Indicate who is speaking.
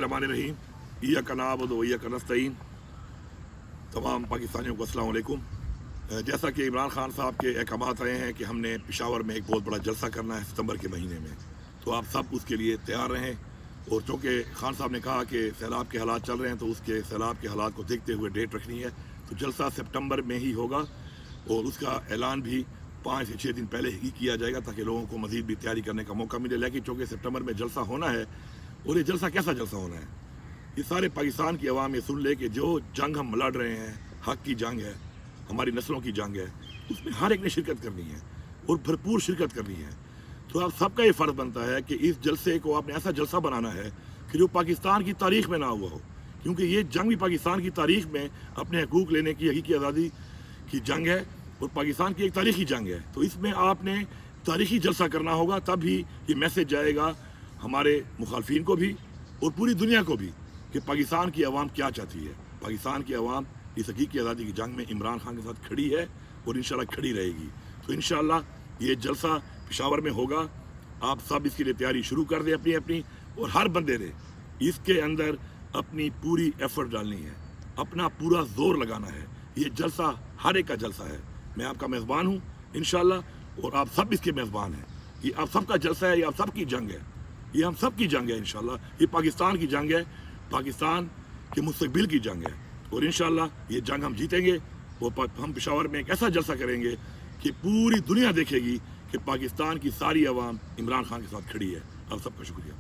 Speaker 1: रहमान रहीम इय्याका नअबुदु व इय्याका नस्तईन। तमाम पाकिस्तानियों को अस्सलाम वालेकुम। जैसा कि इमरान खान साहब के अहकामात आए हैं कि हमने पेशावर में एक बहुत बड़ा जलसा करना है सितंबर के महीने में, तो आप सब उसके लिए तैयार रहें। और चूँकि खान साहब ने कहा कि सैलाब के हालात चल रहे हैं, तो उसके सैलाब के हालात को देखते हुए डेट रखनी है। तो जलसा सितंबर में ही होगा और उसका ऐलान भी 5 से 6 दिन पहले ही किया जाएगा, ताकि लोगों को मज़ीद भी तैयारी करने का मौका मिले। लेकिन चूँकि सितंबर में जलसा होना है, और ये जलसा कैसा जलसा होना है, ये सारे पाकिस्तान की आवाम ये सुन ले कि जो जंग हम लड़ रहे हैं, हक की जंग है, हमारी नस्लों की जंग है, उसमें हर एक ने शिरकत करनी है और भरपूर शिरकत करनी है। तो आप सबका ये फ़र्ज़ बनता है कि इस जलसे को आपने ऐसा जलसा बनाना है कि जो पाकिस्तान की तारीख़ में ना हुआ हो, क्योंकि ये जंग भी पाकिस्तान की तारीख़ में अपने हकूक़ लेने की, हकीकी आज़ादी की जंग है और पाकिस्तान की एक तारीख़ी जंग है। तो इसमें आपने तारीख़ी जलसा करना होगा, तब ही ये मैसेज जाएगा हमारे मुखालफिन को भी और पूरी दुनिया को भी कि पाकिस्तान की आवाम क्या चाहती है। पाकिस्तान की आवाम इस हकीकी आज़ादी की जंग में इमरान खान के साथ खड़ी है और इंशाल्लाह खड़ी रहेगी। तो इंशाल्लाह ये जलसा पेशावर में होगा। आप सब इसके लिए तैयारी शुरू कर दें अपनी अपनी, और हर बंदे ने इसके अंदर अपनी पूरी एफर्ट डालनी है, अपना पूरा जोर लगाना है। ये जलसा हर एक का जलसा है। मैं आपका मेज़बान हूँ इंशाल्लाह, और आप सब इसके मेज़बान हैं। ये आप सबका जलसा है, ये आप सबकी जंग है, ये हम सब की जंग है इंशाल्लाह। ये पाकिस्तान की जंग है, पाकिस्तान के मुस्तकबिल की जंग है, और इंशाल्लाह ये जंग हम जीतेंगे। और हम पेशावर में एक ऐसा जलसा करेंगे कि पूरी दुनिया देखेगी कि पाकिस्तान की सारी आवाम इमरान खान के साथ खड़ी है। आप सबका शुक्रिया।